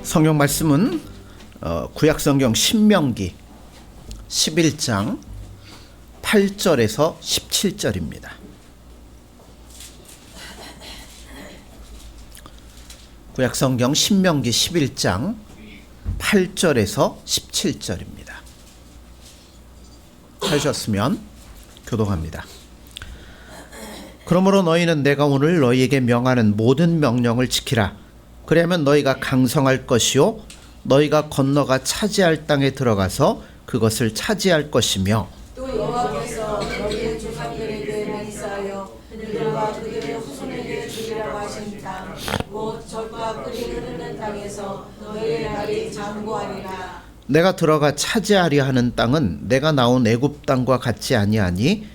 성경 말씀은 구약성경 신명기 11장 8절에서 17절입니다. 구약성경 신명기 11장 8절에서 17절입니다. 찾으셨으면 교독합니다. 그러므로 너희는 내가 오늘 너희에게 명하는 모든 명령을 지키라. 그러면 너희가 강성할 것이요 너희가 건너가 차지할 땅에 들어가서 그것을 차지할 것이며 또 여호와께서 너희의 조상들에게 맹세하여 그들과 그들의 후손에게 주리라고 하신 땅 곧 젖과 꿀이 흐르는 땅에서 너희의 날이 장구하리라. 내가 들어가 차지하려 하는 땅은 내가 나온 애굽 땅과 같지 아니하니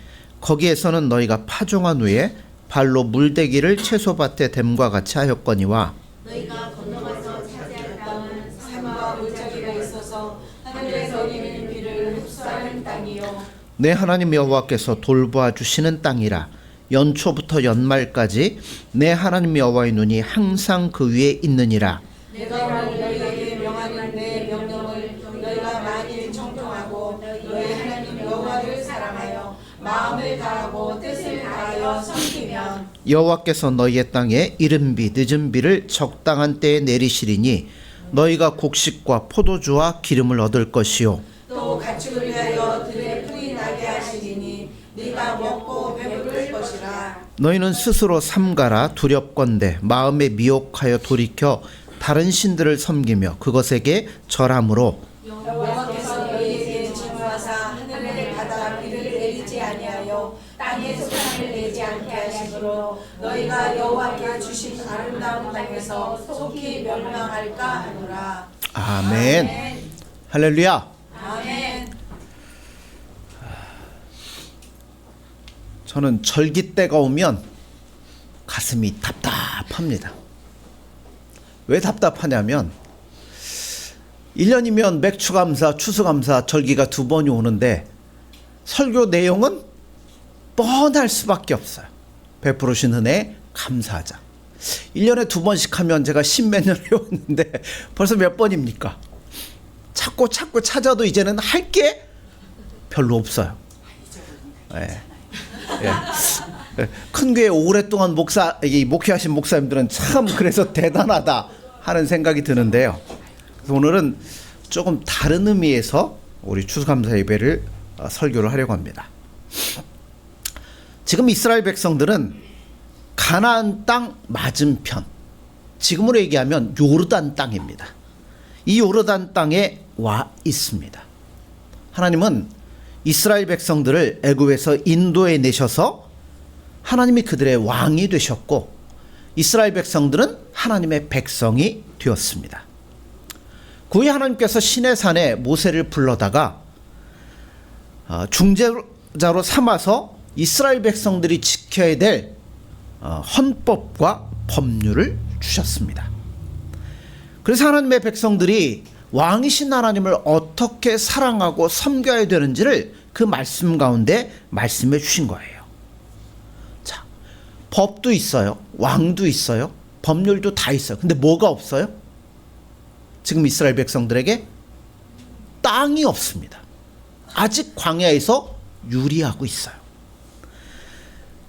거기에서는 너희가 파종한 후에 발로 물대기를 채소밭에 댐과 같이 하였거니와 너희가 건너가서 차지할 땅은 산과 물자기가 있어서 하늘에서 내리는 비를 흡수하는 땅이요 내 하나님 여호와께서 돌보아 주시는 땅이라. 연초부터 연말까지 내 하나님 여호와의 눈이 항상 그 위에 있느니라. 내가 오늘 너희에게 명하는 내 명령을 너희가 만일 청종하고 너희 하나님 여호와를 사랑하여 마음을 다하고 뜻을 다하여 섬기면 여호와께서 너희의 땅에 이른 비 늦은 비를 적당한 때에 내리시리니 너희가 곡식과 포도주와 기름을 얻을 것이요 또 가축을 위하여 들에 풀이 나게 하시리니 네가 먹고 배부를 것이라. 너희는 스스로 삼가라. 두렵건대 마음에 미혹하여 돌이켜 다른 신들을 섬기며 그것에게 절함으로 여호와께서 너희에게 징후하사 하늘에 바다 비를 내리지 아니하여 땅에 소산을 내지 않게 하시므로 너희가 여호와께 주신 아름다운 땅에서 속히 멸망할까 하노라. 아멘. 할렐루야. 아멘. 저는 절기 때가 오면 가슴이 답답합니다. 왜 답답하냐면 1년이면 맥추감사, 추수감사, 절기가 두 번이 오는데 설교 내용은 뻔할 수밖에 없어요. 베푸르신 은혜 감사하자. 1년에 두 번씩 하면 제가 십몇 년 해왔는데 벌써 몇 번입니까? 찾고 찾아도 이제는 할 게 별로 없어요. 예. 예. 큰 교회 오랫동안 목회하신 목사님들은 참 그래서 대단하다 하는 생각이 드는데요. 그래서 오늘은 조금 다른 의미에서 우리 추수감사 예배를 설교를 하려고 합니다. 지금 이스라엘 백성들은 가나안 땅 맞은편, 지금으로 얘기하면 요르단 땅입니다. 이 요르단 땅에 와 있습니다. 하나님은 이스라엘 백성들을 애굽에서 인도해 내셔서 하나님이 그들의 왕이 되셨고 이스라엘 백성들은 하나님의 백성이 되었습니다. 그 후에 하나님께서 시내산에 모세를 불러다가 중재자로 삼아서 이스라엘 백성들이 지켜야 될 헌법과 법률을 주셨습니다. 그래서 하나님의 백성들이 왕이신 하나님을 어떻게 사랑하고 섬겨야 되는지를 그 말씀 가운데 말씀해 주신 거예요. 자, 법도 있어요. 왕도 있어요. 법률도 다 있어요. 근데 뭐가 없어요? 지금 이스라엘 백성들에게 땅이 없습니다. 아직 광야에서 유리하고 있어요.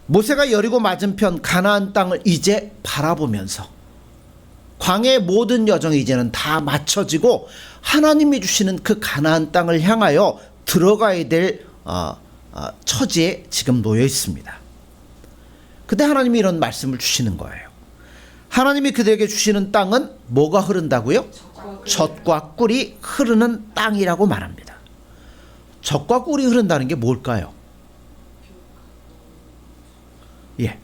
모세가 여리고 맞은편 가나안 땅을 이제 바라보면서 광야의 모든 여정이 이제는 다 마쳐지고 하나님이 주시는 그 가나안 땅을 향하여 들어가야 될 처지에 지금 놓여 있습니다. 그때 하나님이 이런 말씀을 주시는 거예요. 하나님이 그들에게 주시는 땅은 뭐가 흐른다고요? 젖과 꿀이 흐르는 땅이라고 말합니다. 젖과 꿀이 흐른다는 게 뭘까요? 예,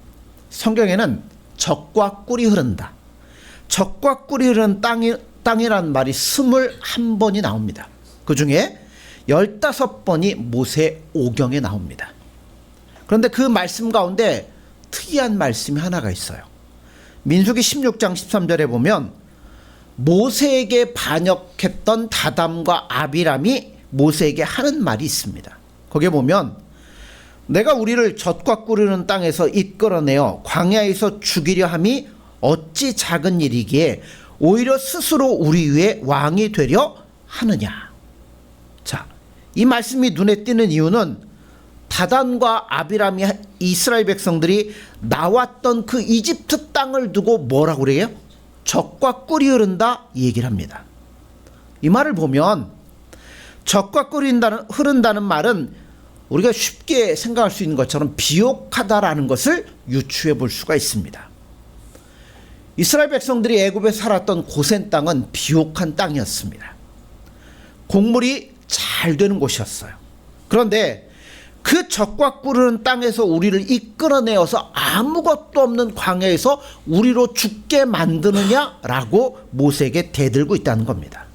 성경에는 젖과 꿀이 흐른다. 젖과 꿀이 흐르는 땅이라는 말이 21번이 나옵니다. 그 중에 15번이 모세 오경에 나옵니다. 그런데 그 말씀 가운데 특이한 말씀이 하나가 있어요. 민수기 16장 13절에 보면 모세에게 반역했던 다담과 아비람이 모세에게 하는 말이 있습니다. 거기에 보면 내가 우리를 젖과 꿀 흐르는 땅에서 이끌어내어 광야에서 죽이려 함이 어찌 작은 일이기에 오히려 스스로 우리 위에 왕이 되려 하느냐. 자, 이 말씀이 눈에 띄는 이유는 다단과 아비람이 이스라엘 백성들이 나왔던 그 이집트 땅을 두고 뭐라고 그래요? 젖과 꿀이 흐른다 이 얘기를 합니다. 이 말을 보면 젖과 꿀이 흐른다는 말은 우리가 쉽게 생각할 수 있는 것처럼 비옥하다라는 것을 유추해 볼 수가 있습니다. 이스라엘 백성들이 애굽에 살았던 고센 땅은 비옥한 땅이었습니다. 곡물이 잘 되는 곳이었어요. 그런데 그 젖과 꿀은 땅에서 우리를 이끌어내어서 아무것도 없는 광야에서 우리로 죽게 만드느냐라고 모세에게 대들고 있다는 겁니다.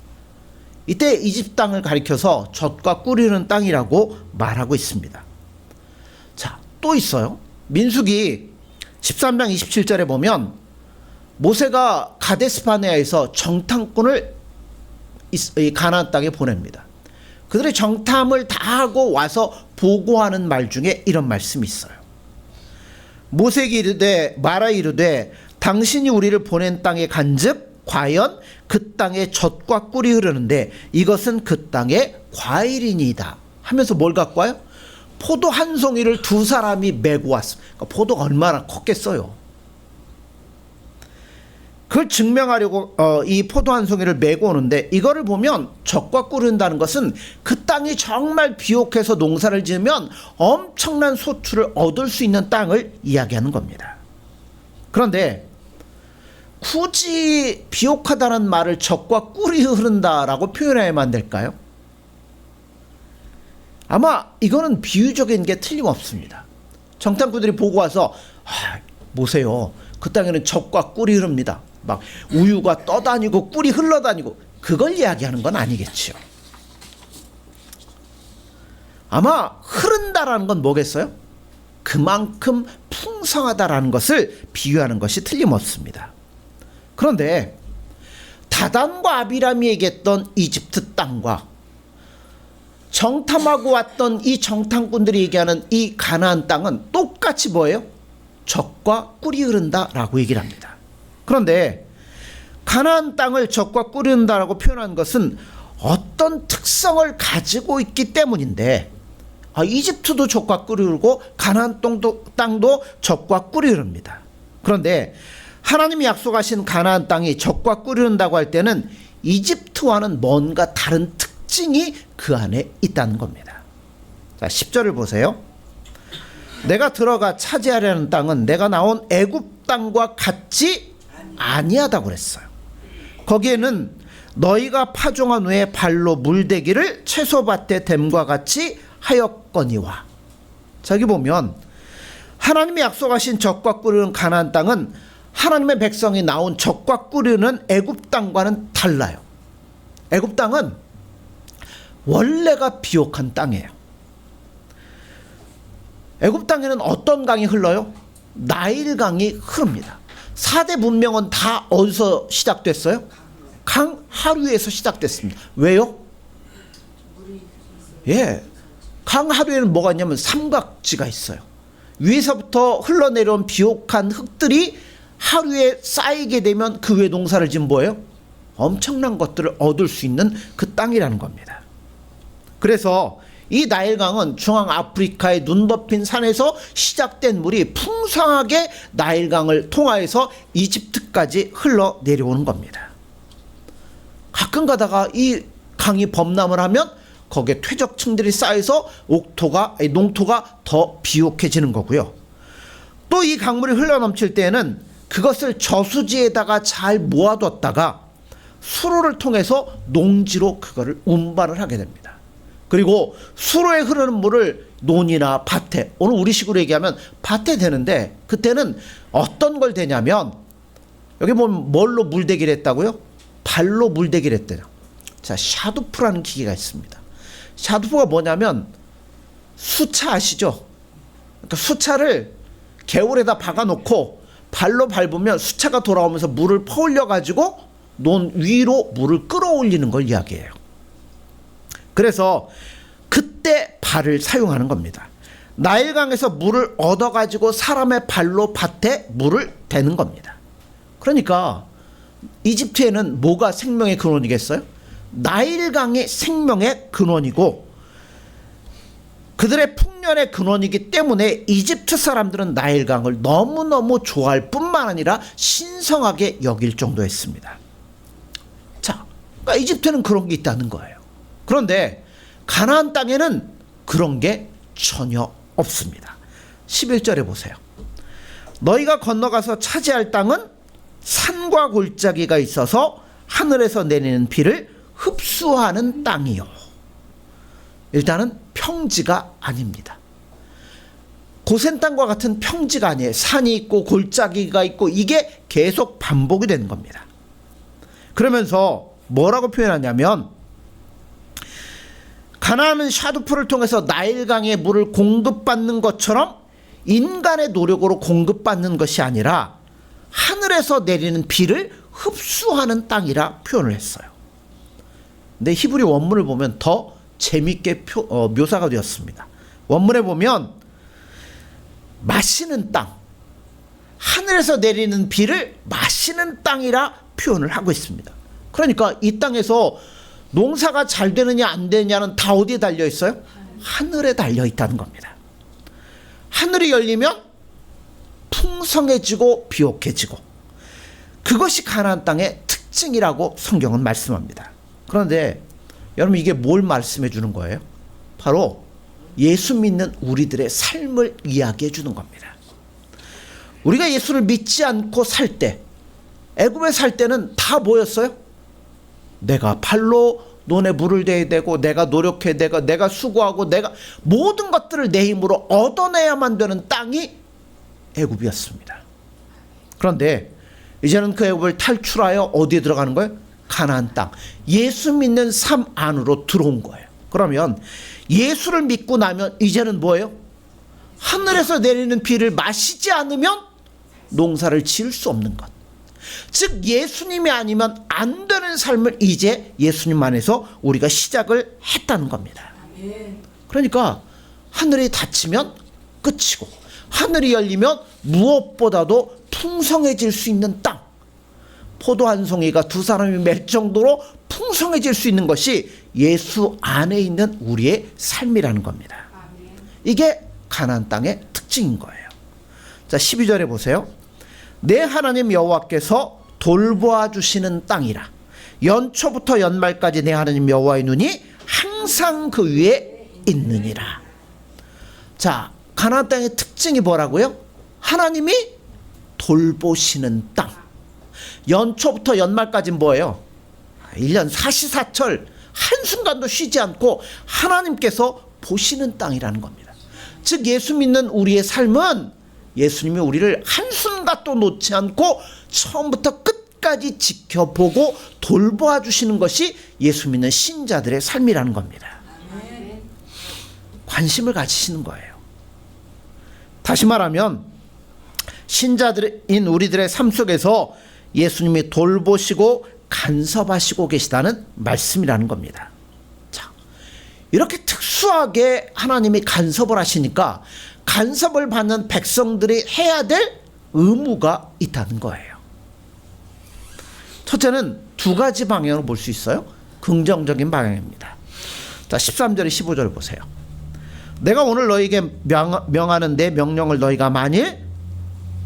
이때 이집트 땅을 가리켜서 젖과 꿀이 흐르는 땅이라고 말하고 있습니다. 자, 또 있어요. 민수기 13장 27절에 보면 모세가 가데스바네아에서 정탐꾼을 이 가나안 땅에 보냅니다. 그들의 정탐을 다 하고 와서 보고하는 말 중에 이런 말씀이 있어요. 모세에게 이르되 말하 이르되 당신이 우리를 보낸 땅에 간즉 과연 그 땅에 젖과 꿀이 흐르는데 이것은 그 땅의 과일이니이다 하면서 뭘 갖고 와요? 포도 한 송이를 두 사람이 메고 왔습니다. 그러니까 포도가 얼마나 컸겠어요. 그걸 증명하려고 이 포도 한 송이를 메고 오는데, 이거를 보면 젖과 꿀이 흐른다는 것은 그 땅이 정말 비옥해서 농사를 지으면 엄청난 소출을 얻을 수 있는 땅을 이야기하는 겁니다. 그런데 굳이 비옥하다는 말을 젖과 꿀이 흐른다라고 표현해야만 될까요? 아마 이거는 비유적인 게 틀림없습니다. 정탐꾼들이 보고 와서 보세요, 그 땅에는 젖과 꿀이 흐릅니다. 막 우유가 떠다니고 꿀이 흘러다니고, 그걸 이야기하는 건 아니겠죠. 아마 흐른다라는 건 뭐겠어요? 그만큼 풍성하다라는 것을 비유하는 것이 틀림없습니다. 그런데 다단과 아비람이 얘기했던 이집트 땅과 정탐하고 왔던 이 정탐꾼들이 얘기하는 이 가나안 땅은 똑같이 뭐예요? 젖과 꿀이 흐른다라고 얘기를 합니다. 그런데 가나안 땅을 젖과 꿀이 흐른다라고 표현한 것은 어떤 특성을 가지고 있기 때문인데, 이집트도 젖과 꿀이 흐르고 가나안 땅도 젖과 꿀이 흐릅니다. 그런데 하나님이 약속하신 가나안 땅이 젖과 꿀이 흐른다고 할 때는 이집트와는 뭔가 다른 특징이 그 안에 있다는 겁니다. 자, 10절을 보세요. 내가 들어가 차지하려는 땅은 내가 나온 애굽 땅과 같지 아니하다고 그랬어요. 거기에는 너희가 파종한 후에 발로 물대기를 채소밭에 댐과 같이 하였거니와. 저기 보면 하나님이 약속하신 젖과 꿀이 가나안 땅은 하나님의 백성이 나온 젖과 꿀이는 애굽 땅과는 달라요. 애굽 땅은 원래가 비옥한 땅이에요. 애굽 땅에는 어떤 강이 흘러요? 나일강이 흐릅니다. 4대 문명은 다 어디서 시작됐어요? 강 하류에서 시작됐습니다. 왜요? 강 하류에는 뭐가 있냐면 삼각지가 있어요. 위에서부터 흘러내려온 비옥한 흙들이 하류에 쌓이게 되면 그 위에 농사를 지은 뭐예요? 엄청난 것들을 얻을 수 있는 그 땅이라는 겁니다. 그래서 이 나일강은 중앙 아프리카의 눈 덮인 산에서 시작된 물이 풍성하게 나일강을 통하여서 이집트까지 흘러내려오는 겁니다. 가끔 가다가 이 강이 범람을 하면 거기에 퇴적층들이 쌓여서 농토가 더 비옥해지는 거고요. 또 이 강물이 흘러넘칠 때에는 그것을 저수지에다가 잘 모아뒀다가 수로를 통해서 농지로 그거를 운반을 하게 됩니다. 그리고 수로에 흐르는 물을 논이나 밭에, 오늘 우리식으로 얘기하면 밭에 대는데, 그때는 어떤 걸 대냐면, 여기 보면 뭘로 물대기를 했다고요? 발로 물대기를 했대요. 자, 샤두프라는 기계가 있습니다. 샤두프가 뭐냐면 수차 아시죠? 그러니까 수차를 개울에다 박아놓고 발로 밟으면 수차가 돌아오면서 물을 퍼올려 가지고 논 위로 물을 끌어올리는 걸 이야기해요. 그래서 그때 발을 사용하는 겁니다. 나일강에서 물을 얻어가지고 사람의 발로 밭에 물을 대는 겁니다. 그러니까 이집트에는 뭐가 생명의 근원이겠어요? 나일강이 생명의 근원이고 그들의 풍년의 근원이기 때문에 이집트 사람들은 나일강을 너무너무 좋아할 뿐만 아니라 신성하게 여길 정도였습니다. 자, 그러니까 이집트는 그런 게 있다는 거예요. 그런데 가나안 땅에는 그런 게 전혀 없습니다. 11절에 보세요. 너희가 건너가서 차지할 땅은 산과 골짜기가 있어서 하늘에서 내리는 비를 흡수하는 땅이요. 일단은 평지가 아닙니다. 고센 땅과 같은 평지가 아니에요. 산이 있고 골짜기가 있고 이게 계속 반복이 되는 겁니다. 그러면서 뭐라고 표현하냐면 가나안은 샤두풀을 통해서 나일강의 물을 공급받는 것처럼 인간의 노력으로 공급받는 것이 아니라 하늘에서 내리는 비를 흡수하는 땅이라 표현을 했어요. 근데 히브리 원문을 보면 더 재밌게 묘사가 되었습니다. 원문에 보면 마시는 땅, 하늘에서 내리는 비를 마시는 땅이라 표현을 하고 있습니다. 그러니까 이 땅에서 농사가 잘 되느냐 안 되느냐는 다 어디에 달려 있어요? 하늘에 달려 있다는 겁니다. 하늘이 열리면 풍성해지고 비옥해지고 그것이 가나안 땅의 특징이라고 성경은 말씀합니다. 그런데 여러분 이게 뭘 말씀해 주는 거예요? 바로 예수 믿는 우리들의 삶을 이야기해 주는 겁니다. 우리가 예수를 믿지 않고 살 때, 애굽에 살 때는 다 뭐였어요? 내가 팔로 논에 물을 대야 되고 내가 노력해야 되고 내가 수고하고 내가 모든 것들을 내 힘으로 얻어내야만 되는 땅이 애굽이었습니다. 그런데 이제는 그 애굽을 탈출하여 어디에 들어가는 거예요? 가나안 땅, 예수 믿는 삶 안으로 들어온 거예요. 그러면 예수를 믿고 나면 이제는 뭐예요? 하늘에서 내리는 비를 마시지 않으면 농사를 지을 수 없는 것, 즉 예수님이 아니면 안 되는 삶을 이제 예수님 안에서 우리가 시작을 했다는 겁니다. 그러니까 하늘이 닫히면 끝이고 하늘이 열리면 무엇보다도 풍성해질 수 있는 땅, 포도 한 송이가 두 사람이 맺을 정도로 풍성해질 수 있는 것이 예수 안에 있는 우리의 삶이라는 겁니다. 이게 가나안 땅의 특징인 거예요. 자, 12절에 보세요. 내 하나님 여호와께서 돌보아 주시는 땅이라. 연초부터 연말까지 내 하나님 여호와의 눈이 항상 그 위에 있느니라. 자, 가나안 땅의 특징이 뭐라고요? 하나님이 돌보시는 땅. 연초부터 연말까지는 뭐예요? 1년 사시사철 한순간도 쉬지 않고 하나님께서 보시는 땅이라는 겁니다. 즉 예수 믿는 우리의 삶은 예수님이 우리를 한순간도 놓지 않고 처음부터 끝까지 지켜보고 돌보아 주시는 것이 예수 믿는 신자들의 삶이라는 겁니다. 관심을 가지시는 거예요. 다시 말하면 신자들인 우리들의 삶 속에서 예수님이 돌보시고 간섭하시고 계시다는 말씀이라는 겁니다. 자, 이렇게 특수하게 하나님이 간섭을 하시니까 간섭을 받는 백성들이 해야 될 의무가 있다는 거예요. 첫째는 두 가지 방향으로 볼 수 있어요. 긍정적인 방향입니다. 자, 13절 15절 보세요. 내가 오늘 너희에게 명하는 내 명령을 너희가 만일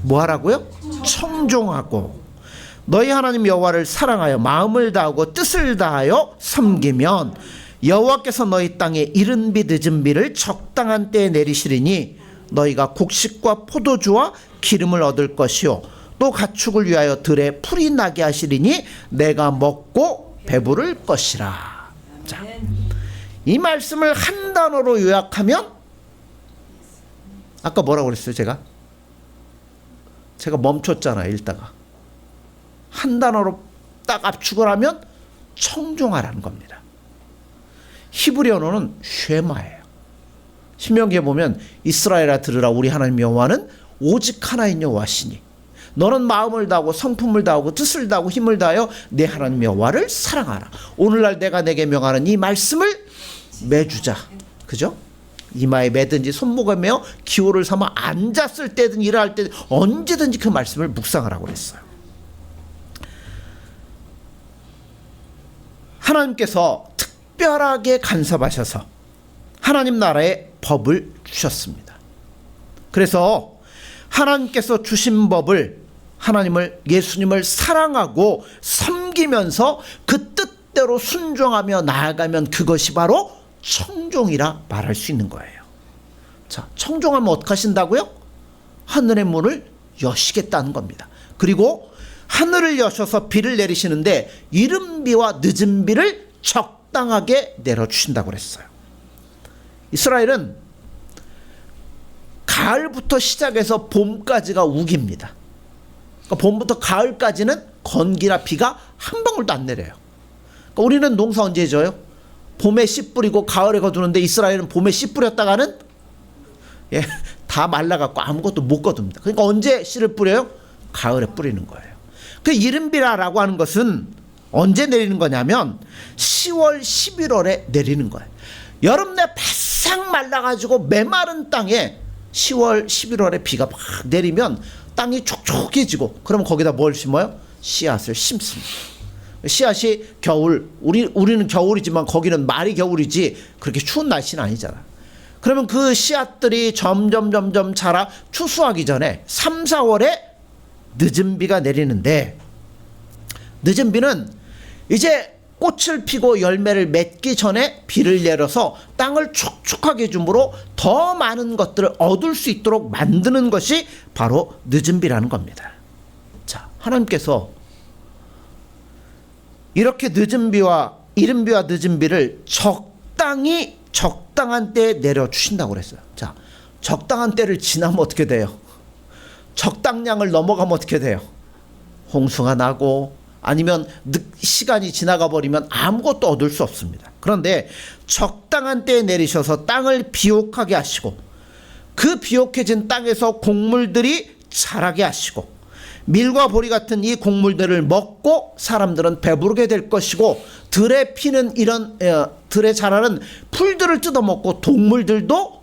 뭐 하라고요? 청종하고 너희 하나님 여호와를 사랑하여 마음을 다하고 뜻을 다하여 섬기면 여호와께서 너희 땅에 이른 비 늦은 비를 적당한 때에 내리시리니 너희가 곡식과 포도주와 기름을 얻을 것이요 또 가축을 위하여 들에 풀이 나게 하시리니 내가 먹고 배부를 것이라. 자, 이 말씀을 한 단어로 요약하면 아까 뭐라고 그랬어요? 제가 멈췄잖아요. 읽다가 한 단어로 딱 압축을 하면 청종하라는 겁니다. 히브리어로는 쉐마예요. 신명기에 보면 이스라엘아 들으라 우리 하나님 여호와는 오직 하나인 여호와시니 너는 마음을 다하고 성품을 다하고 뜻을 다하고 힘을 다하여 내 하나님 여호와를 사랑하라. 오늘날 내가 내게 명하는 이 말씀을 매주자. 그죠? 이마에 매든지 손목에 매어 기호를 삼아 앉았을 때든 일할 때든 언제든지 그 말씀을 묵상하라고 그랬어요. 하나님께서 특별하게 간섭하셔서 하나님 나라의 법을 주셨습니다. 그래서 하나님께서 주신 법을 하나님을, 예수님을 사랑하고 섬기면서 그 뜻대로 순종하며 나아가면 그것이 바로 청종이라 말할 수 있는 거예요. 자, 청종하면 어떻게 하신다고요? 하늘의 문을 여시겠다는 겁니다. 그리고 하늘을 여셔서 비를 내리시는데 이른 비와 늦은 비를 적당하게 내려주신다고 그랬어요. 이스라엘은 가을부터 시작해서 봄까지가 우기입니다. 그러니까 봄부터 가을까지는 건기라 비가 한 방울도 안 내려요. 그러니까 우리는 농사 언제 져요? 봄에 씨 뿌리고 가을에 거두는데 이스라엘은 봄에 씨 뿌렸다가는 다 말라갖고 아무것도 못 거둡니다. 그러니까 언제 씨를 뿌려요? 가을에 뿌리는 거예요. 그 이른비라라고 하는 것은 언제 내리는 거냐면 10월, 11월에 내리는 거예요. 여름 내 바싹 말라가지고 메마른 땅에 10월, 11월에 비가 막 내리면 땅이 촉촉해지고, 그러면 거기다 뭘 심어요? 씨앗을 심습니다. 씨앗이 겨울, 우리는 겨울이지만 거기는 말이 겨울이지 그렇게 추운 날씨는 아니잖아. 그러면 그 씨앗들이 점점 자라 추수하기 전에 3, 4월에 늦은 비가 내리는데, 늦은 비는 이제 꽃을 피고 열매를 맺기 전에 비를 내려서 땅을 촉촉하게 해주므로 더 많은 것들을 얻을 수 있도록 만드는 것이 바로 늦은 비라는 겁니다. 자, 하나님께서 이렇게 늦은 비와 이른 비와 늦은 비를 적당히 적당한 때에 내려주신다고 그랬어요. 자, 적당한 때를 지나면 어떻게 돼요? 적당량을 넘어가면 어떻게 돼요? 홍수가 나고, 아니면 시간이 지나가 버리면 아무것도 얻을 수 없습니다. 그런데 적당한 때에 내리셔서 땅을 비옥하게 하시고, 그 비옥해진 땅에서 곡물들이 자라게 하시고, 밀과 보리 같은 이 곡물들을 먹고 사람들은 배부르게 될 것이고, 들에 피는 이런 들에 자라는 풀들을 뜯어먹고 동물들도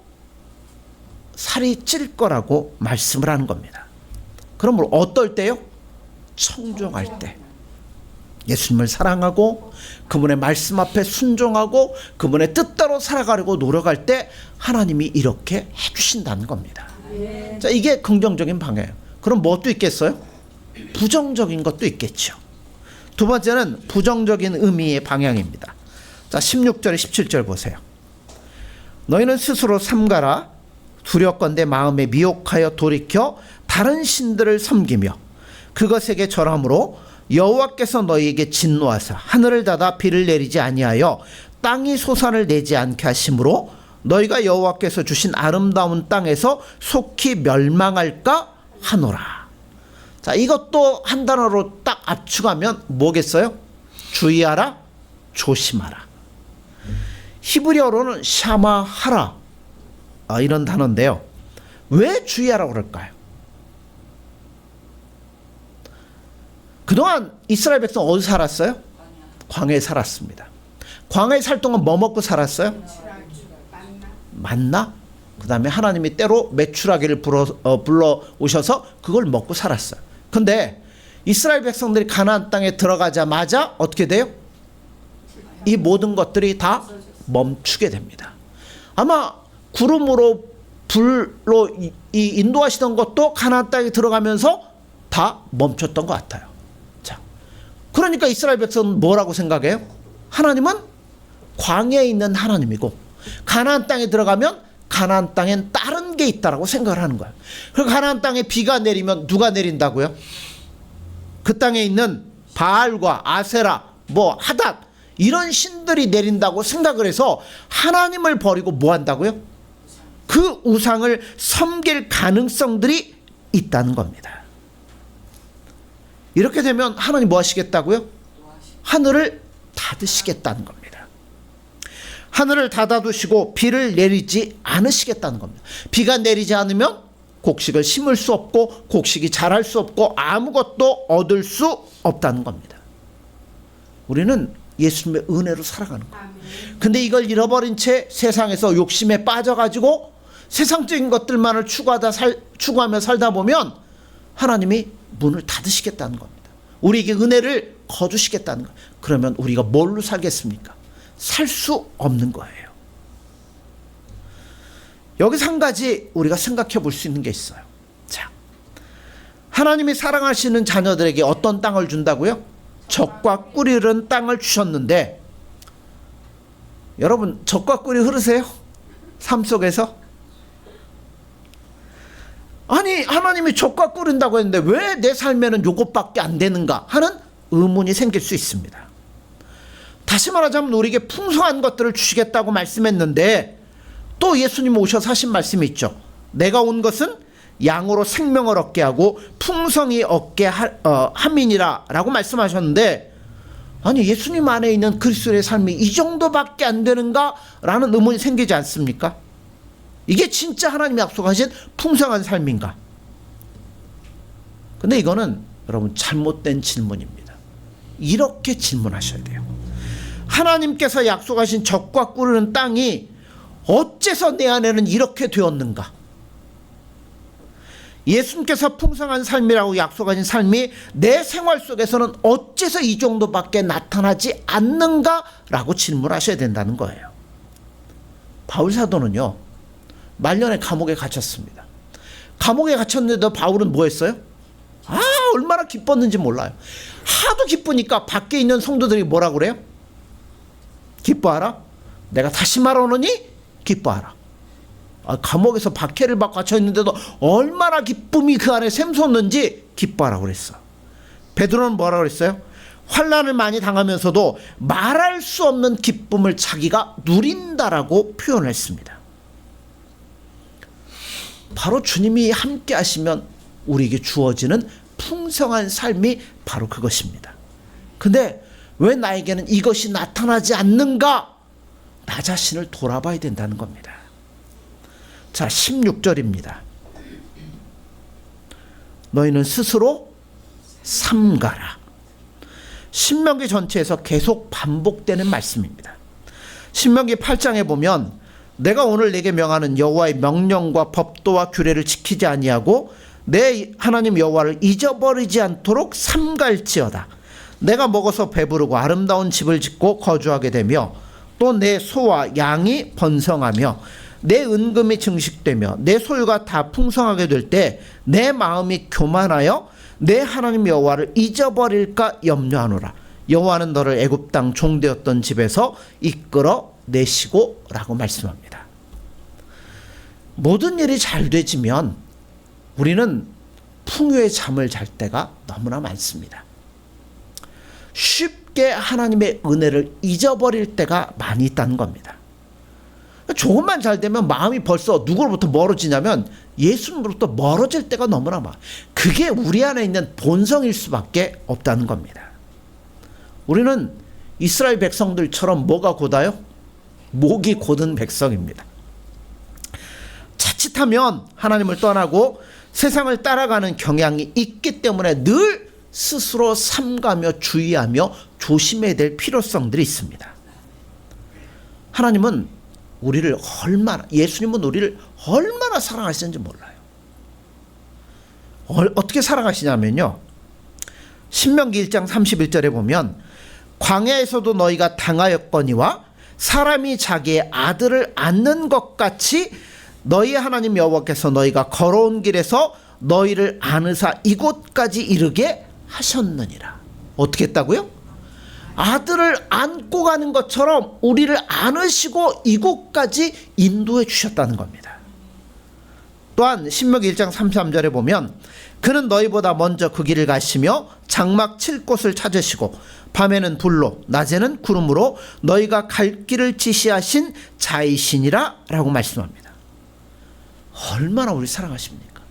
살이 찔 거라고 말씀을 하는 겁니다. 그러므로 어떨 때요? 청종할 때. 예수님을 사랑하고 그분의 말씀 앞에 순종하고 그분의 뜻대로 살아가려고 노력할 때 하나님이 이렇게 해주신다는 겁니다. 자, 이게 긍정적인 방향이에요. 그럼 뭐 또 있겠어요? 부정적인 것도 있겠죠. 두 번째는 부정적인 의미의 방향입니다. 자, 16절에 17절 보세요. 너희는 스스로 삼가라. 두렵건대 마음에 미혹하여 돌이켜 다른 신들을 섬기며 그것에게 절함으로 여호와께서 너희에게 진노하사 하늘을 닫아 비를 내리지 아니하여 땅이 소산을 내지 않게 하심으로 너희가 여호와께서 주신 아름다운 땅에서 속히 멸망할까 하노라. 자, 이것도 한 단어로 딱 압축하면 뭐겠어요? 주의하라, 조심하라. 히브리어로는 샤마하라, 이런 단어인데요. 왜 주의하라고 그럴까요? 그동안 이스라엘 백성 어디 살았어요? 광야에 살았습니다. 광야에 살 동안 뭐 먹고 살았어요? 만나? 그 다음에 하나님이 때로 메추라기를 불러 오셔서 그걸 먹고 살았어요. 근데 이스라엘 백성들이 가나안 땅에 들어가자마자 어떻게 돼요? 이 모든 것들이 다 멈추게 됩니다. 아마 구름으로 불로 이 인도하시던 것도 가나안 땅에 들어가면서 다 멈췄던 것 같아요. 자, 그러니까 이스라엘 백성은 뭐라고 생각해요? 하나님은 광야에 있는 하나님이고 가나안 땅에 들어가면 가나안 땅엔 다른 게 있다라고 생각을 하는 거예요. 그리고 가나안 땅에 비가 내리면 누가 내린다고요? 그 땅에 있는 바알과 아세라, 하닷 이런 신들이 내린다고 생각을 해서 하나님을 버리고 뭐 한다고요? 그 우상을 섬길 가능성들이 있다는 겁니다. 이렇게 되면 하나님 뭐 하시겠다고요? 하늘을 닫으시겠다는 겁니다. 하늘을 닫아두시고 비를 내리지 않으시겠다는 겁니다. 비가 내리지 않으면 곡식을 심을 수 없고 곡식이 자랄 수 없고 아무것도 얻을 수 없다는 겁니다. 우리는 예수님의 은혜로 살아가는 거예요. 근데 이걸 잃어버린 채 세상에서 욕심에 빠져가지고 세상적인 것들만을 추구하며 살다 보면 하나님이 문을 닫으시겠다는 겁니다. 우리에게 은혜를 거두시겠다는 거예요. 그러면 우리가 뭘로 살겠습니까? 살 수 없는 거예요. 여기서 한 가지 우리가 생각해 볼 수 있는 게 있어요. 자, 하나님이 사랑하시는 자녀들에게 어떤 땅을 준다고요? 젖과 꿀이 흐르는 땅을 주셨는데, 여러분 젖과 꿀이 흐르세요? 삶 속에서? 아니, 하나님이 젖과 꿀인다고 했는데 왜 내 삶에는 요것밖에 안 되는가 하는 의문이 생길 수 있습니다. 다시 말하자면 우리에게 풍성한 것들을 주시겠다고 말씀했는데, 또 예수님 오셔서 하신 말씀이 있죠. 내가 온 것은 양으로 생명을 얻게 하고 풍성히 얻게 함이니라 라고 말씀하셨는데, 아니, 예수님 안에 있는 그리스도의 삶이 이 정도밖에 안 되는가 라는 의문이 생기지 않습니까? 이게 진짜 하나님이 약속하신 풍성한 삶인가? 근데 이거는 여러분 잘못된 질문입니다. 이렇게 질문하셔야 돼요. 하나님께서 약속하신 젖과 꿀은 땅이 어째서 내 안에는 이렇게 되었는가? 예수님께서 풍성한 삶이라고 약속하신 삶이 내 생활 속에서는 어째서 이 정도밖에 나타나지 않는가라고 질문하셔야 된다는 거예요. 바울 사도는요, 말년에 감옥에 갇혔습니다. 감옥에 갇혔는데도 바울은 뭐 했어요? 얼마나 기뻤는지 몰라요. 하도 기쁘니까 밖에 있는 성도들이 뭐라고 그래요? 기뻐하라? 내가 다시 말하노니 기뻐하라. 감옥에서 박해를 받고 갇혀 있는데도 얼마나 기쁨이 그 안에 샘솟는지 기뻐하라고 그랬어. 베드로는 뭐라고 그랬어요? 환난을 많이 당하면서도 말할 수 없는 기쁨을 자기가 누린다라고 표현을 했습니다. 바로 주님이 함께 하시면 우리에게 주어지는 풍성한 삶이 바로 그것입니다. 근데 왜 나에게는 이것이 나타나지 않는가? 나 자신을 돌아봐야 된다는 겁니다. 자, 16절입니다. 너희는 스스로 삼가라. 신명기 전체에서 계속 반복되는 말씀입니다. 신명기 8장에 보면 내가 오늘 내게 명하는 여호와의 명령과 법도와 규례를 지키지 아니하고 내 하나님 여호와를 잊어버리지 않도록 삼갈지어다. 내가 먹어서 배부르고 아름다운 집을 짓고 거주하게 되며 또 내 소와 양이 번성하며 내 은금이 증식되며 내 소유가 다 풍성하게 될 때 내 마음이 교만하여 내 하나님 여호와를 잊어버릴까 염려하노라. 여호와는 너를 애굽 땅 종되었던 집에서 이끌어 내시고 라고 말씀합니다. 모든 일이 잘 되지면 우리는 풍요의 잠을 잘 때가 너무나 많습니다. 쉽게 하나님의 은혜를 잊어버릴 때가 많이 있다는 겁니다. 조금만 잘 되면 마음이 벌써 누구로부터 멀어지냐면 예수님으로부터 멀어질 때가 너무나 많아요. 그게 우리 안에 있는 본성일 수밖에 없다는 겁니다. 우리는 이스라엘 백성들처럼 뭐가 곧아요? 목이 곧은 백성입니다. 자칫하면 하나님을 떠나고 세상을 따라가는 경향이 있기 때문에 늘 스스로 삼가며 주의하며 조심해야 될 필요성들이 있습니다. 하나님은 우리를 예수님은 우리를 얼마나 사랑하시는지 몰라요. 어떻게 사랑하시냐면요, 신명기 1장 31절에 보면 광야에서도 너희가 당하였거니와 사람이 자기의 아들을 안는 것 같이 너희 하나님 여호와께서 너희가 걸어온 길에서 너희를 안으사 이곳까지 이르게 하셨느니라. 어떻게 했다고요? 아들을 안고 가는 것처럼 우리를 안으시고 이곳까지 인도해 주셨다는 겁니다. 또한 신명기 1장 33절에 보면 그는 너희보다 먼저 그 길을 가시며 장막 칠 곳을 찾으시고 밤에는 불로 낮에는 구름으로 너희가 갈 길을 지시하신 자이시니라 라고 말씀합니다. 얼마나 우리 사랑하십니까?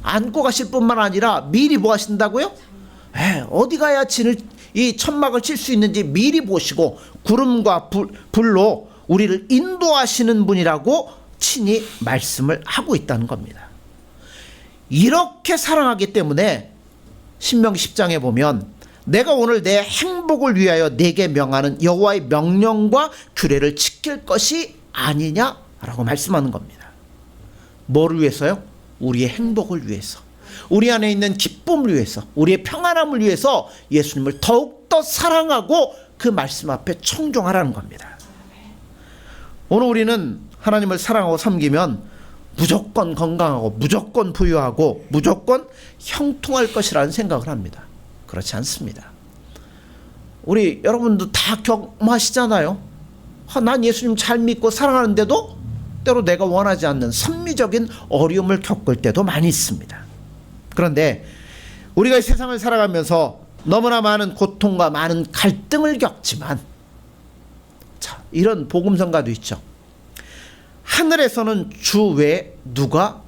안고 가실 뿐만 아니라 미리 뭐 하신다고요? 어디 가야 이 천막을 칠 수 있는지 미리 보시고 구름과 불로 우리를 인도하시는 분이라고 친히 말씀을 하고 있다는 겁니다. 이렇게 사랑하기 때문에 신명기 10장에 보면 내가 오늘 내 행복을 위하여 내게 명하는 여호와의 명령과 규례를 지킬 것이 아니냐라고 말씀하는 겁니다. 뭐를 위해서요? 우리의 행복을 위해서. 우리 안에 있는 기쁨을 위해서, 우리의 평안함을 위해서 예수님을 더욱더 사랑하고 그 말씀 앞에 청종하라는 겁니다. 오늘 우리는 하나님을 사랑하고 섬기면 무조건 건강하고 무조건 부유하고 무조건 형통할 것이라는 생각을 합니다. 그렇지 않습니다. 우리 여러분도 다 경험하시잖아요. 난 예수님 잘 믿고 사랑하는데도 때로 내가 원하지 않는 선미적인 어려움을 겪을 때도 많이 있습니다. 그런데 우리가 이 세상을 살아가면서 너무나 많은 고통과 많은 갈등을 겪지만, 자, 이런 복음성가도 있죠. 하늘에서는 주 외에 누가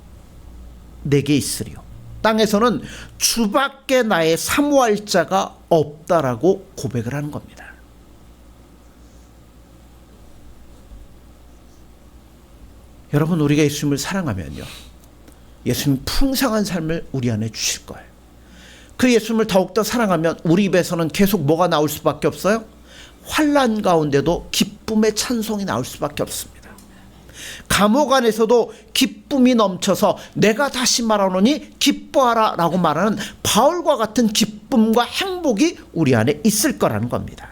내게 있으리요, 땅에서는 주밖에 나의 사모할 자가 없다라고 고백을 하는 겁니다. 여러분, 우리가 예수님을 사랑하면요, 예수님 풍성한 삶을 우리 안에 주실 거예요. 그 예수님을 더욱더 사랑하면 우리 입에서는 계속 뭐가 나올 수밖에 없어요? 환난 가운데도 기쁨의 찬송이 나올 수밖에 없습니다. 감옥 안에서도 기쁨이 넘쳐서 내가 다시 말하노니 기뻐하라 라고 말하는 바울과 같은 기쁨과 행복이 우리 안에 있을 거라는 겁니다.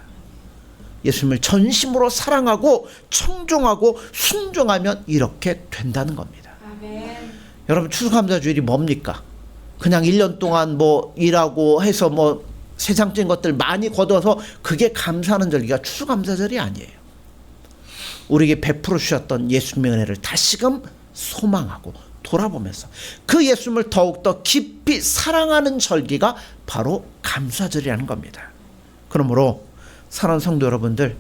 예수님을 전심으로 사랑하고 청종하고 순종하면 이렇게 된다는 겁니다. 아멘. 여러분, 추수감사주일이 뭡니까? 그냥 1년 동안 뭐 일하고 해서 뭐 세상적인 것들 많이 거둬서 그게 감사하는 절기가 추수감사절이 아니에요. 우리에게 베풀어 주셨던 예수님의 은혜를 다시금 소망하고 돌아보면서 그 예수님을 더욱더 깊이 사랑하는 절기가 바로 감사절이라는 겁니다. 그러므로 사랑하는 성도 여러분들,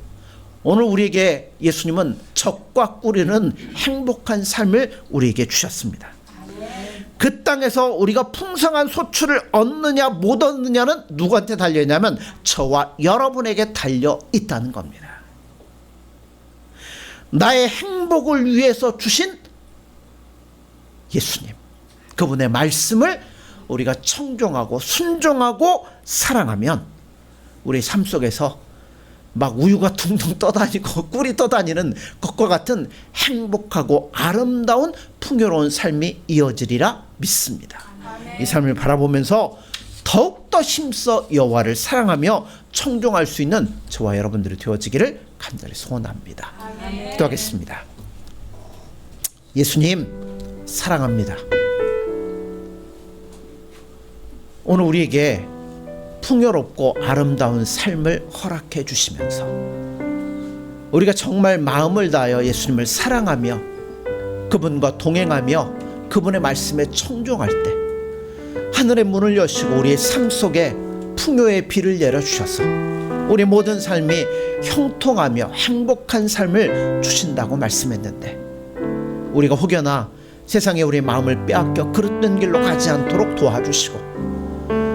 오늘 우리에게 예수님은 적과 꿀이는 행복한 삶을 우리에게 주셨습니다. 그 땅에서 우리가 풍성한 소출을 얻느냐 못 얻느냐는 누구한테 달려있냐면 저와 여러분에게 달려 있다는 겁니다. 나의 행복을 위해서 주신 예수님, 그분의 말씀을 우리가 청종하고 순종하고 사랑하면 우리 삶 속에서 막 우유가 둥둥 떠다니고 꿀이 떠다니는 것과 같은 행복하고 아름다운 풍요로운 삶이 이어지리라 믿습니다. 아멘. 이 삶을 바라보면서 더욱더 힘써 여호와를 사랑하며 청종할 수 있는 저와 여러분들이 되어지기를 간절히 소원합니다. 아멘. 기도하겠습니다. 예수님 사랑합니다. 오늘 우리에게 풍요롭고 아름다운 삶을 허락해 주시면서 우리가 정말 마음을 다하여 예수님을 사랑하며 그분과 동행하며 그분의 말씀에 청종할 때 하늘의 문을 여시고 우리의 삶 속에 풍요의 비를 내려주셔서 우리 모든 삶이 형통하며 행복한 삶을 주신다고 말씀했는데, 우리가 혹여나 세상에 우리의 마음을 빼앗겨 그릇된 길로 가지 않도록 도와주시고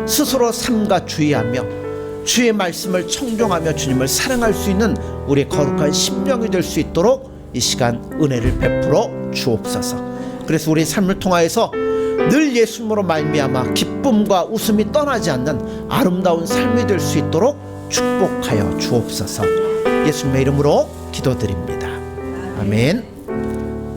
스스로 삼가 주의하며 주의 말씀을 청종하며 주님을 사랑할 수 있는 우리의 거룩한 심령이 될 수 있도록 이 시간 은혜를 베풀어 주옵소서. 그래서 우리의 삶을 통하여서 늘 예수님으로 말미암아 기쁨과 웃음이 떠나지 않는 아름다운 삶이 될 수 있도록 축복하여 주옵소서. 예수님의 이름으로 기도드립니다. 아멘.